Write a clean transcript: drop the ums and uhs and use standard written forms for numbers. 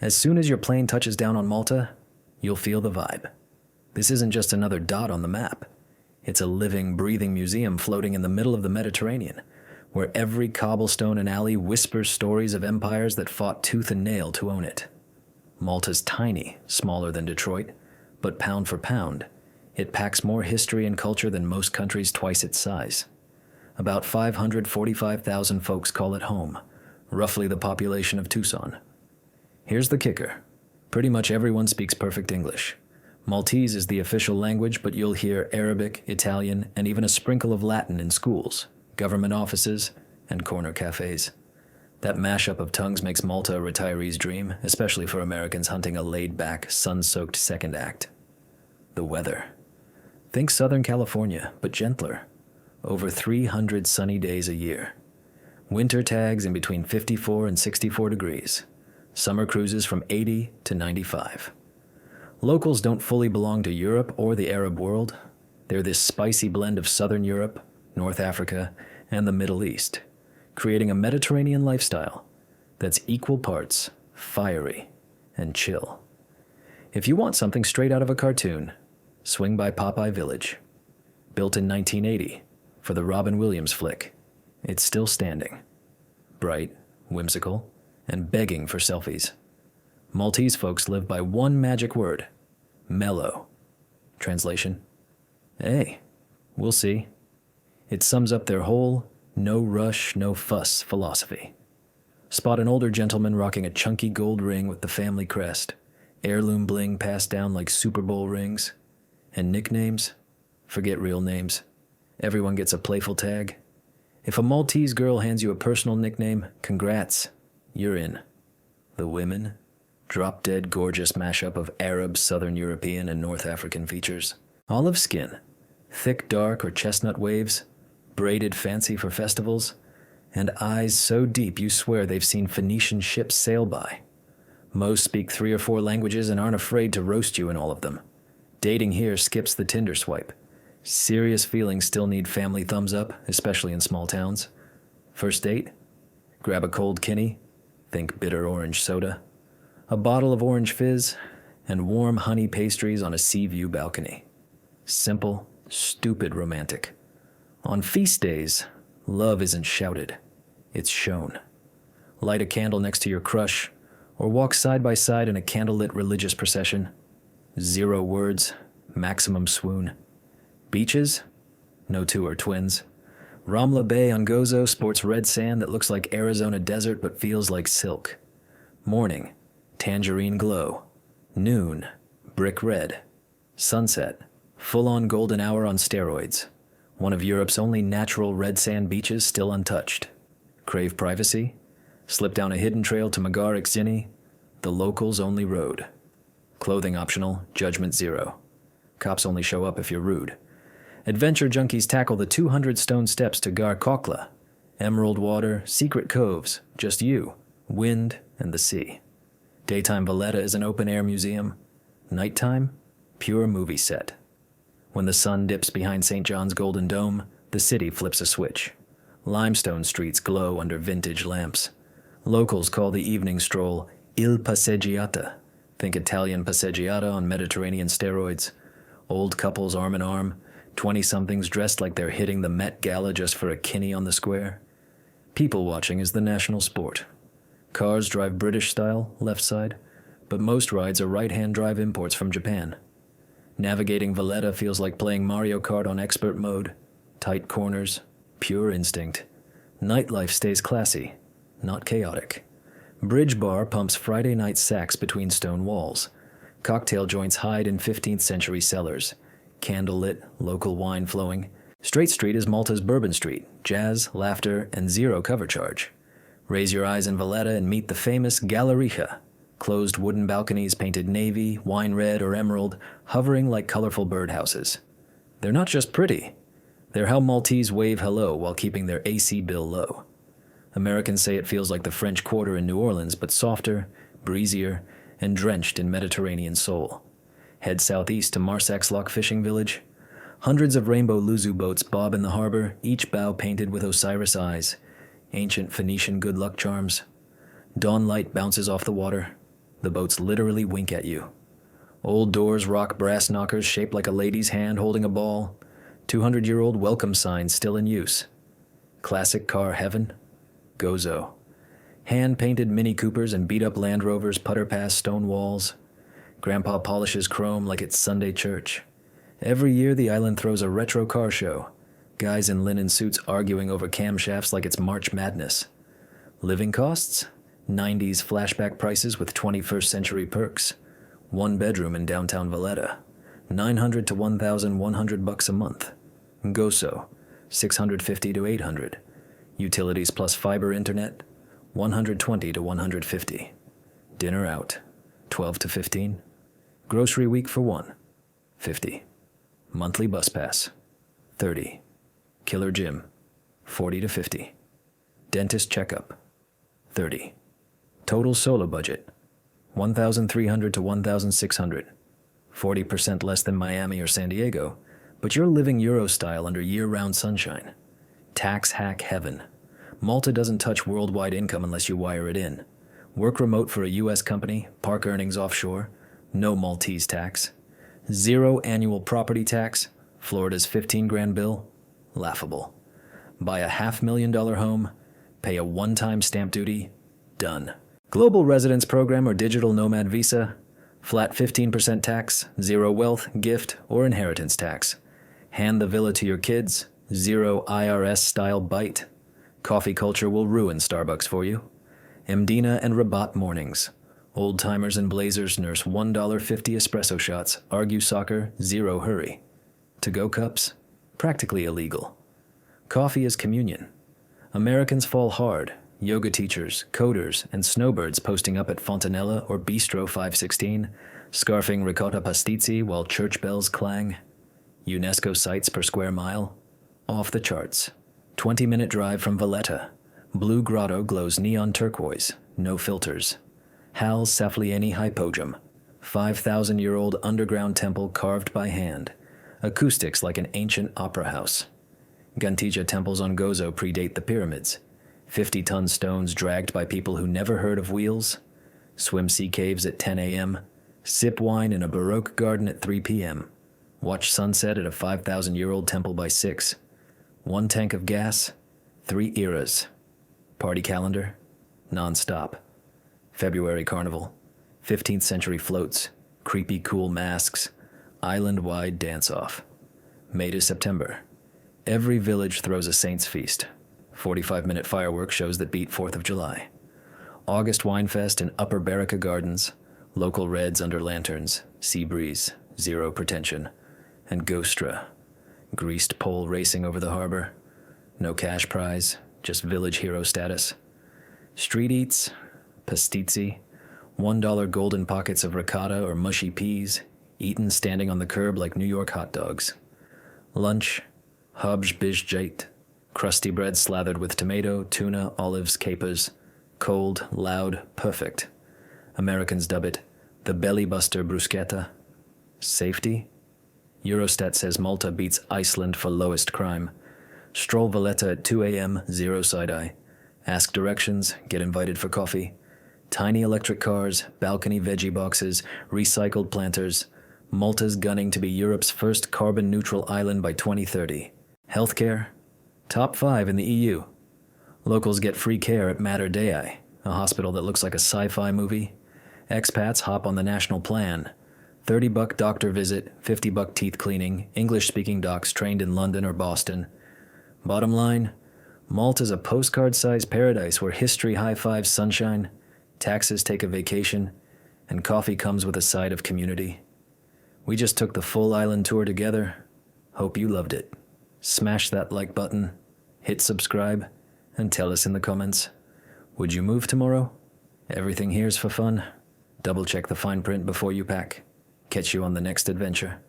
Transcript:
As soon as your plane touches down on Malta, you'll feel the vibe. This isn't just another dot on the map. It's a living, breathing museum floating in the middle of the Mediterranean, where every cobblestone and alley whispers stories of empires that fought tooth and nail to own it. Malta's tiny, smaller than Detroit, but pound for pound, it packs more history and culture than most countries twice its size. About 545,000 folks call it home, roughly the population of Tucson. Here's the kicker. Pretty much everyone speaks perfect English. Maltese is the official language, but you'll hear Arabic, Italian, and even a sprinkle of Latin in schools, government offices, and corner cafes. That mashup of tongues makes Malta a retiree's dream, especially for Americans hunting a laid-back, sun-soaked second act. The weather. Think Southern California, but gentler. Over 300 sunny days a year. Winter tags in between 54 and 64 degrees. Summer cruises from 80 to 95. Locals don't fully belong to Europe or the Arab world. They're this spicy blend of Southern Europe, North Africa, and the Middle East, creating a Mediterranean lifestyle that's equal parts fiery and chill. If you want something straight out of a cartoon, swing by Popeye Village. Built in 1980 for the Robin Williams flick, it's still standing. Bright, whimsical, and begging for selfies. Maltese folks live by one magic word: mellow. Translation: hey, we'll see. It sums up their whole no rush, no fuss philosophy. Spot an older gentleman rocking a chunky gold ring with the family crest, heirloom bling passed down like Super Bowl rings, and nicknames? Forget real names. Everyone gets a playful tag. If a Maltese girl hands you a personal nickname, congrats, you're in. The women? Drop-dead gorgeous mashup of Arab, Southern European, and North African features. Olive skin, thick dark or chestnut waves, braided fancy for festivals, and eyes so deep you swear they've seen Phoenician ships sail by. Most speak 3 or 4 languages and aren't afraid to roast you in all of them. Dating here skips the Tinder swipe. Serious feelings still need family thumbs up, especially in small towns. First date? Grab a cold Kinney, think bitter orange soda, a bottle of orange fizz, and warm honey pastries on a sea view balcony. Simple, stupid romantic. On feast days, love isn't shouted, it's shown. Light a candle next to your crush, or walk side by side in a candlelit religious procession. 0 words, maximum swoon. Beaches? No two are twins. Ramla Bay on Gozo sports red sand that looks like Arizona desert but feels like silk. Morning, tangerine glow. Noon, brick red. Sunset, full-on golden hour on steroids. One of Europe's only natural red sand beaches still untouched. Crave privacy? Slip down a hidden trail to Magar Ixini, the locals' only road. Clothing optional, judgment 0. Cops only show up if you're rude. Adventure junkies tackle the 200 stone steps to Gar Kokla. Emerald water, secret coves, just you, wind, and the sea. Daytime Valletta is an open-air museum. Nighttime, pure movie set. When the sun dips behind St. John's Golden Dome, the city flips a switch. Limestone streets glow under vintage lamps. Locals call the evening stroll Il Passeggiata. Think Italian passeggiata on Mediterranean steroids. Old couples arm in arm, 20-somethings dressed like they're hitting the Met Gala just for a Kinney on the square. People watching is the national sport. Cars drive British style, left side, but most rides are right-hand drive imports from Japan. Navigating Valletta feels like playing Mario Kart on expert mode. Tight corners, pure instinct. Nightlife stays classy, not chaotic. Bridge Bar pumps Friday night sacks between stone walls. Cocktail joints hide in 15th century cellars. Candlelit, local wine flowing. Straight Street is Malta's Bourbon Street, jazz, laughter, and 0 cover charge. Raise your eyes in Valletta and meet the famous Galleria. Closed wooden balconies painted navy, wine red, or emerald, hovering like colorful birdhouses. They're not just pretty. They're how Maltese wave hello while keeping their AC bill low. Americans say it feels like the French Quarter in New Orleans, but softer, breezier, and drenched in Mediterranean soul. Head southeast to Marsak's Lock Fishing Village. Hundreds of rainbow Luzu boats bob in the harbor, each bow painted with Osiris eyes, ancient Phoenician good luck charms. Dawn light bounces off the water. The boats literally wink at you. Old doors rock brass knockers shaped like a lady's hand holding a ball. 200-year-old welcome signs still in use. Classic car heaven? Gozo. Hand-painted Mini Coopers and beat-up Land Rovers putter past stone walls. Grandpa polishes chrome like it's Sunday church. Every year the island throws a retro car show. Guys in linen suits arguing over camshafts like it's March Madness. Living costs? 90s flashback prices with 21st century perks. One bedroom in downtown Valletta. $900 to $1,100 a month. Gozo, $650 to $800. Utilities plus fiber internet, $120 to $150. Dinner out, $12 to $15. Grocery week for one, $50. Monthly bus pass, $30. Killer gym, $40 to $50. Dentist checkup, $30. Total solo budget, $1,300 to $1,600. 40% less than Miami or San Diego, but you're living Euro style under year-round sunshine. Tax hack heaven. Malta doesn't touch worldwide income unless you wire it in. Work remote for a U.S. company, park earnings offshore, no Maltese tax. 0 annual property tax, Florida's 15 grand bill, laughable. Buy a $500,000 home, pay a one-time stamp duty, done. Global residence program or digital nomad visa, flat 15% tax, 0 wealth, gift, or inheritance tax. Hand the villa to your kids, 0 IRS-style bite. Coffee culture will ruin Starbucks for you. Mdina and Rabat mornings. Old-timers in blazers nurse $1.50 espresso shots, argue soccer, 0 hurry. To-go cups? Practically illegal. Coffee is communion. Americans fall hard. Yoga teachers, coders, and snowbirds posting up at Fontanella or Bistro 516, scarfing ricotta pastizi while church bells clang. UNESCO sites per square mile? Off the charts. 20-minute drive from Valletta. Blue Grotto glows neon turquoise, no filters. Hal's Saflieni Hypogem, 5,000-year-old underground temple carved by hand. Acoustics like an ancient opera house. Gantija temples on Gozo predate the pyramids. 50-ton stones dragged by people who never heard of wheels. Swim sea caves at 10 a.m. Sip wine in a Baroque garden at 3 p.m. Watch sunset at a 5,000-year-old temple by 6. 1 tank of gas, 3 eras. Party calendar, non-stop. February carnival, 15th century floats, creepy cool masks, island-wide dance-off. May to September. Every village throws a saint's feast. 45-minute fireworks shows that beat 4th of July. August Wine Fest in Upper Baraka Gardens, local reds under lanterns, sea breeze, 0 pretension, and Ghostra, greased pole racing over the harbor. No cash prize, just village hero status. Street eats, pastizi, $1 golden pockets of ricotta or mushy peas, eaten standing on the curb like New York hot dogs. Lunch, hubj bijjait, crusty bread slathered with tomato, tuna, olives, capers. Cold, loud, perfect. Americans dub it the belly buster bruschetta. Safety? Eurostat says Malta beats Iceland for lowest crime. Stroll Valletta at 2 a.m., 0 side-eye. Ask directions, get invited for coffee. Tiny electric cars, balcony veggie boxes, recycled planters. Malta's gunning to be Europe's first carbon-neutral island by 2030. Healthcare? Top 5 in the EU. Locals get free care at Mater Dei, a hospital that looks like a sci-fi movie. Expats hop on the national plan. $30 doctor visit, $50 teeth cleaning, English-speaking docs trained in London or Boston. Bottom line, Malta's a postcard-sized paradise where history high-fives sunshine, taxes take a vacation, and coffee comes with a side of community. We just took the full island tour together. Hope you loved it. Smash that like button, hit subscribe, and tell us in the comments. Would you move tomorrow? Everything here's for fun. Double check the fine print before you pack. Catch you on the next adventure.